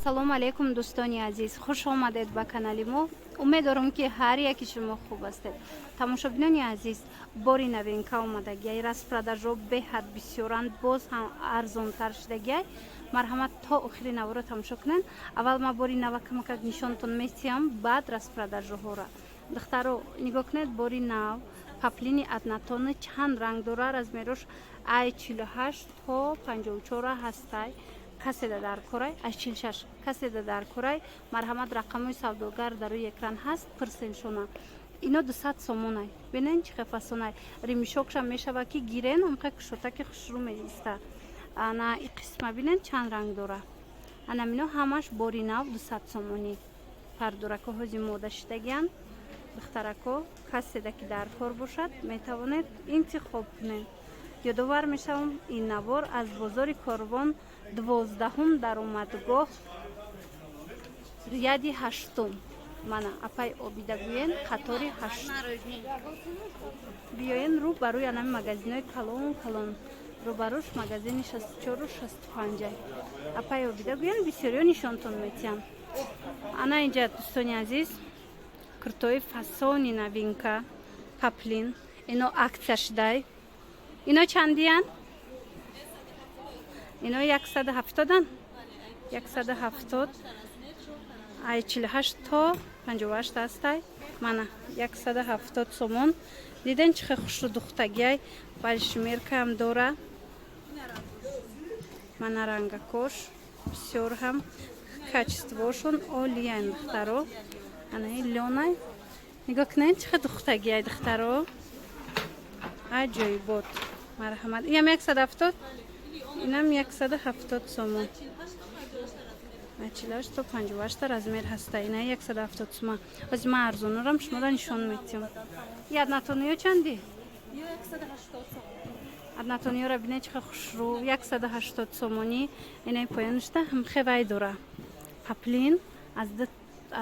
Ассалому алейкум дӯстони азиз, хуш омадед ба канали мо. Умеддорам ки ҳар яки шумо хуб ҳастед. Тамошобинони азиз, бори новинка омадагиай, распродажо беҳад бисёранд, боз ҳам арзонтар шудагиай. Марҳамат то охири навро тамошо кунед. Аввал ма бори нава камакак нишонтон месиям, баъд распродажоҳора. Духтаро нигоҳ кунед, бори нав паплини аднатони чанд ранг дора, размерош I48 то 54 ҳастай. Каседа дар корай, аз 46 каседа дар корай. Марҳамат рақамои савдогар дар рӯи экран ҳаст, пирсеншона. Ино 200 сомонай. Бинен чӣ қефасонай. Римишокша мешава ки гирен, амқа кушотаки хушрӯ меиста. Ана и қисма бинен чанд ранг дора. Ана мино ҳамаш бори нав 200 сомонӣ. Пардурако ҳози мода шидагиян. Духтарако каседа ки дар кор бошад, метавонед интихоб кунед. Ёдовар мешавам ин навор аз бозори Корвон 12-ум даромадгоҳ рияди 8-ум. Мана апай обида гӯен қатори 8. Биёен рӯ барои анами магазинои калон. Рӯбаруш магазини 64 65. Апай обида гӯен бисёриё нишонтон метиҳам. Ана инҷа дӯстони азиз, куртои фасони новинка паплин. Ино акция шудай. Ино чандиян? Ино 170-ан? 170. Ай 48 то 58 ҳастай. Мана 170 сомон. Диден чӣ хушрӯ духтагиай, балшмеркаам дора. Мана рангакош бисёр ҳам качествошон олиян духтаро. Ана лёнай. Нигоҳ кунед чӣ духтагиай духтаро. Аҷоибот. Марҳамат. Инам 170. Инам 170 сомон. 48 то 58 размер ҳаста. Ина 170 сомон. Ози ма арзонорам, шумода нишон метиҳам. И аднатониё чанди? 180 сомон. Аднатониёра бинед чӣ хушрӯ. 180 сомонӣ. Инаи поёништа ҳамхевай дора. Паплин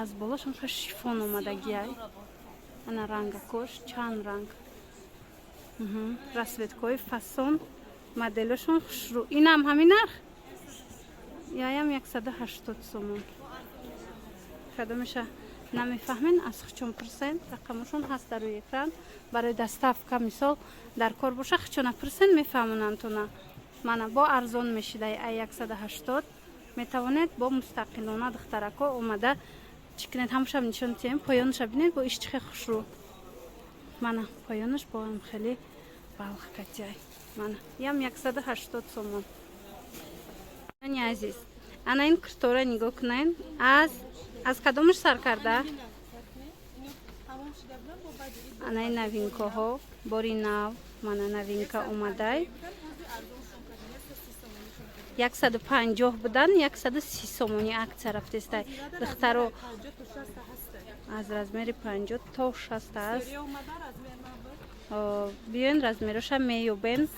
аз болош ҳамха шифон омадагиай. Ана рангакош чанд ранг. Расветкои фасон моделошон хушрӯ. Инам ҳамин нарх? Яям 180 сомон. Кадомиша намефаҳмен, аз хучон пирсен. Рақамошон ҳаст дар рӯи экран. Барои доставка мисол дар кор боша хучона пирсен мефаҳмонантона. Мана бо арзон мешидай ай 180. Метавонед бо мустақилона духтарако омада чикнед ҳамшам нишон тием. Поёнша бинед бо иш чихе хушрӯ. Мана поёнаш бо ҳам хеле балх катяй. Мана ям 180 сомон. Ани азиз, ана ин куртора нигоҳ кунед. Аз кадомаш сар карда? Ана ин новинкаҳо, бори нав, мана новинка омадай. 150 будан 130 сомони акция рафтестай. Духтаро аз размери 50 то 60 аст. Биён размероша меёбен.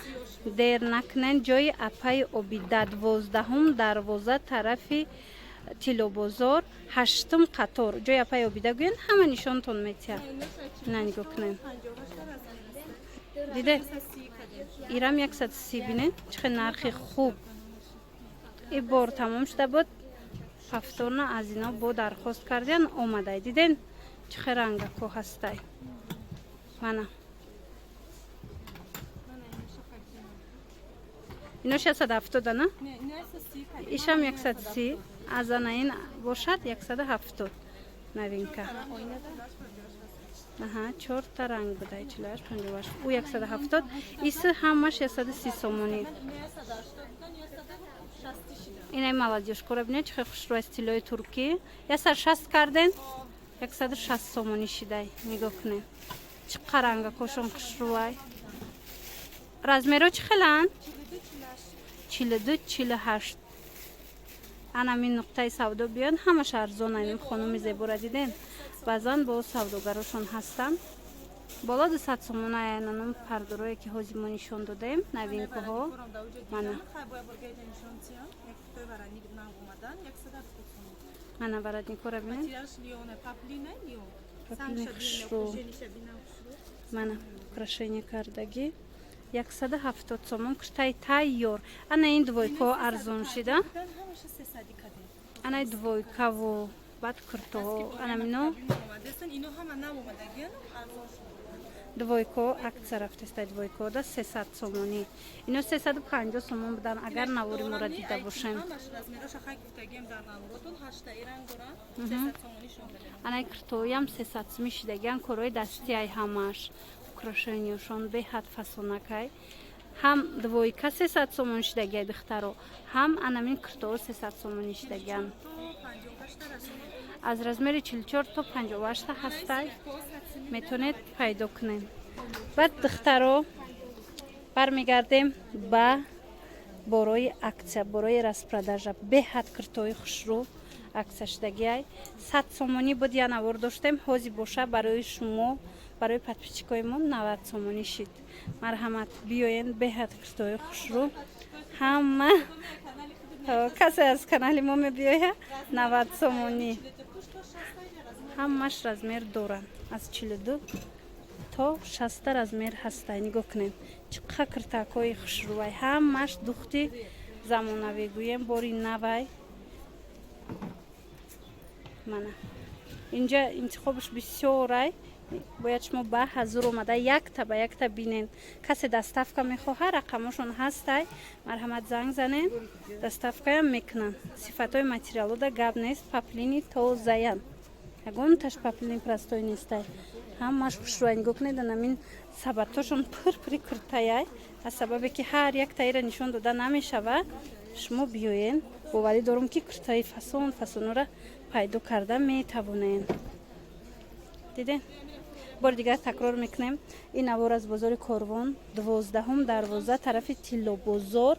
Дер накунен. Ҷои апай обида 12-ум дарвоза тарафи Тилобозор 8-ум қатор. Ҷои апай обида гӯен ҳама нишонтон метиҳад. Ина нигоҳ кунен. Диде? Ирам 130 бинен. Чихе нархи хуб. И бор тамом шуда буд. Повторно аз ино бо дархост кардиян омадай. Диден чихе рангако ҳастай. Мана ино 670 ана? Ишам 130. Аз ана ин бошад 170 новинка. Аҳа, 4 та ранг будай 48 58. У 170. Иси ҳамаш 130 сомонӣ. Инай молодежкора бинед чихе хушрӯ стилои туркӣ. 160 карден 160 сомонӣ шидай. Нигоҳ кунед. Чиқа рангакошон хушрӯай. Размеро чӣ хеланд? 42 48. Ана мин нуқтаи савдо биён ҳамаш арзон ин хонуми зебора диден. Баъзан бо савдогарошон ҳастам. Боло 200 сомона янанам пардурое ки ҳозир мо нишон додаем новинкаҳо. Мана Мана варатникора бинед. Паплини хушрӯ. Мана украшение кардагӣ 170 сомон куртаи тайёр. Ана ин двойко арзон шида. анай двойкаву баъд курто анамино Дестан ино ҳама нав омадагиян арзон шуда. двойко акция рафтестай двойко да 300 сомонӣ ино 350 сомон будан агар навори мора дида бошем Ҳамаш размероша хай гуфтагиям дар намудотон 8 ранг доран 300 сомонӣ шуда. анай куртоям 300 сомӣ шидагиян корои дастияй ҳамаш украшенияшон беҳад фасонакай ҳам двойка 300 сомон шидагияй духтаро ҳам анамин куртоо 300 сомонӣ шидагиян То 58 расмер. аз размери 44 то 58 ҳастай метавонед пайдо кунед баъд духтаро бармегардем ба борои аксия борои распродажа беҳад куртои хушрӯ аксия шидагиай 100 сомонӣ буд я навор доштем ҳозир боша барои шумо барои подписчикоимон 90 сомонӣ шид марҳамат биёен беҳад куртои хушрӯ ҳама касе аз канали мо мебиёя 90 сомонӣ ҳамаш размер доранд аз 42 то 60 размер ҳастай нигоҳ кунем чӣ қадр куртакҳои хушрӯвай ҳамаш духти замонавӣ гӯем бори навай мана инҷа интихобш бисёрай бояд шумо ба ҳазур омада якта ба якта бинен касе доставка мехоҳад рақамошон ҳастай марҳамат занг занен доставкаям мекунанд сифатҳои материалода гап нест паплини тозаян ягонташ паплини простой нестай ҳамаш хушрӯвай нигоҳ кунед анамин сабатҳошон пурпури куртаяй аз сабабе ки ҳар яктаира нишон дода намешавад шумо биёен боварӣ дорум ки куртаи фасонора пайдо карда метавонед диден бори дигар такрор мекунем ин навор аз бозори корвон 12 дарвоза тарафи тилло бозор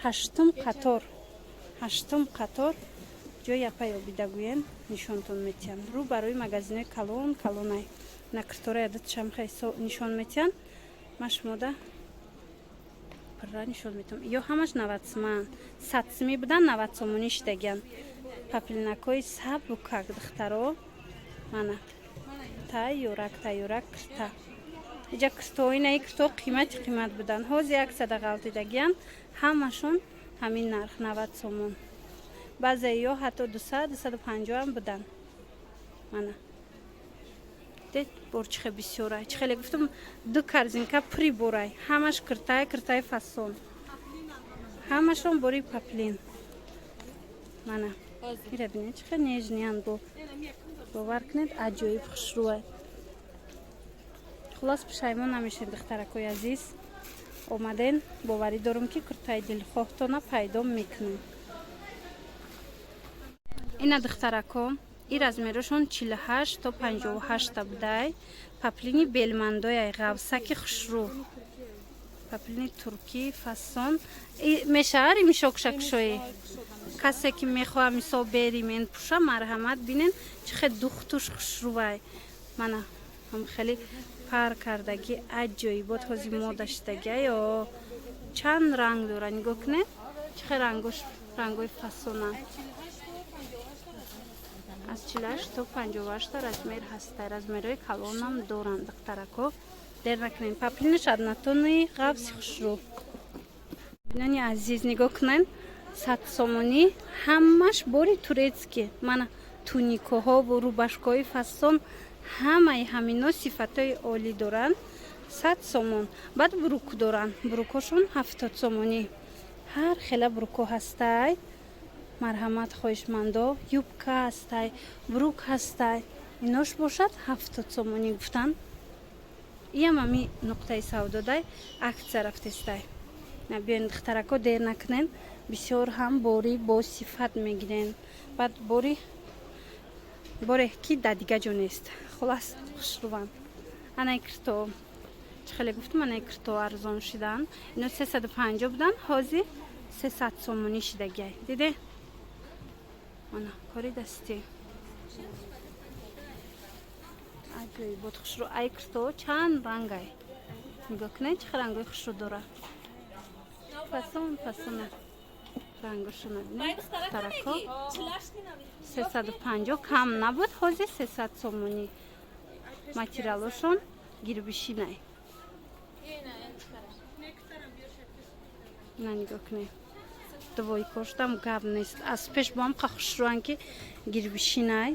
8 қатор ҷои япа ёбидагӯен нишонтон метиҳам рӯ барои магазинои калонай на куртора ядатшам хайсо нишон метиҳам ма шумода пурра нишон метиҳам ё ҳамаш 90 сомон 100 сомӣ будан 90 сомонӣ шидагиян паплинакҳои сабукак духтаро мана тайёрак курта иҷа куртоинаи курто қимат будан ҳозир аксияда ғалтидагиян ҳамашон ҳамин нарх 90 сомон баъзае ё ҳатто 200-250 ҳам будан мана дед бор чӣ хеле бисёрай чӣ хеле гуфтам ду корзинка пури борай ҳамаш куртаи фасон ҳамашон бори паплин мана ира бинед чӣ хеле нежниян бовар кунед аҷоиб хушрӯвай хулос пушаймон намешед духтаракои азиз омаден боварӣ дорум ки куртаи дилхоҳтона пайдо мекунем ина духтарако ин размерашон 48 то 58 будай паплини белмандояй ғавсаки хушрӯ паплини туркӣ фасон мешавад мишокшакшоӣ касе ки мехоҳад мисол бери мен пуша марҳамат бинен чӣ хеле духтуш хушрӯвай мана ҳам хеле пар кардаги аҷоибот ҳозир мода шидагиай ё чанд ранг дора нигоҳ кунед чӣ хеле рангои фасонанд аз 48 то 58 размер ҳастай размерҳои калонам доранд духтарако дер накунед паплинаш однотонни ғавси хушрӯ бинони азиз нигоҳ кунед 100 сомонӣ ҳамаш бори турецкӣ мана туникоҳо рубашкаҳои фасон ҳамаи ҳамино сифатҳои олӣ доранд 100 сомон баъд бурук доранд бурукҳошон 70 сомонӣ ҳар хела бурукҳо ҳастай марҳамат хоҳишмандо юбка ҳастай бурук ҳастай инош бошад 70 сомонӣ гуфтанд иям ами нуқтаи савдодай аксия рафтестай биёен духтарако дер накунен бисёр ҳам бори бо сифат мегирен баъд боре ки да дига ҷо нест хулас хушрӯванд анай курто чӣ хеле гуфтам анай курто арзон шидаанд ино 350 буданд ҳозир 300 сомонӣ шидагиай диде мана кори дастӣ аҷоибот хушрӯ ай курто чанд рангай нигоҳ кунед чӣ хеле рангои хушрӯ дора фасона рангошона бинед духтарако 350 кам набуд ҳозир 300 сомонӣ материалошон гирбишинай на нигоҳ кунед двойкоштам гап нест. Аз пеш бо ҳам хушрӯан ки гирбишинай.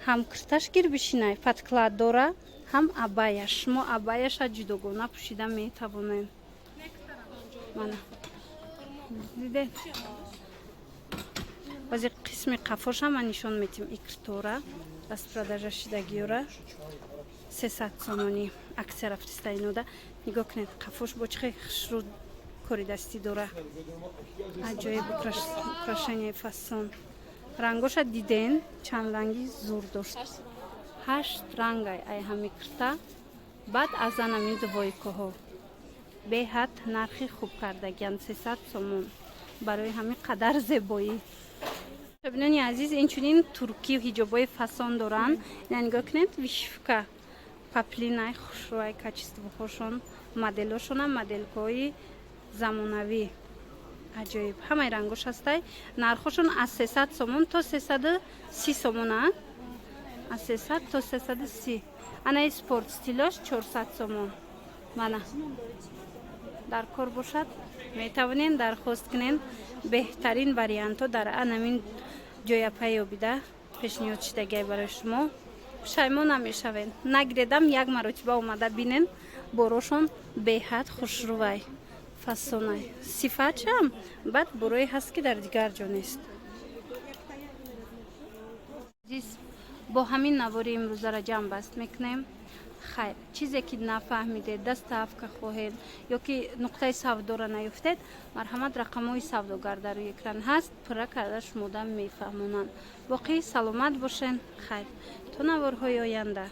Ҳам кирташ гирбишинай. Подклад дора, ҳам абаяш. Шумо абаяша ҷудогона пӯшида метавонем. Мана. Дидед? баъзе қисми қафоша ман нишон метим икртора распродажа шидагиёра 300 сомонӣ аксия рафтиста инуда нигоҳ кунед қафош бо чихе хушрӯ кори дастӣ дора аҷоиб украшенияи фасон рангоша диден чанд ранги зур дошт 8 рангай ай ҳами кирта баъд аз анами двойкоҳо беҳад нархи хуб кардагиянд 300 сомон барои ҳами қадар зебоӣ бинони азиз инчунин туркию ҳиҷобҳои фасон доранд ина нигоҳ кунед вишивка паплинай хушрӯай качествоҳошон моделҳошонам моделҳои замонавӣ аҷоиб ҳамаи рангош ҳастай нархошон аз 300 сомон то 330 сомон аз 300 то 330 анаи спорт стилош 400 сомон мана дар кор бошад метавонен дархост кунен беҳтарин вариантҳо дар анамин ҷояпай ёбида пешниҳод шидагиай барои шумо пушаймон намешавед нагиредам як маротиба омада бинен борошон беҳад хушрӯвай фасонай сифатшам баъд борое ҳаст ки дар дигар ҷо нест бо ҳамин навори имрӯзара ҷамъ баст мекунем хайр чизе ки нафаҳмидед доставка хоҳед ё ки нуқтаи савдора наёфтед марҳамат рақамҳои савдогар дар рӯи экран ҳаст пурра карда шумода мефаҳмонанд боқӣ саломат бошен хайр то наворҳои оянда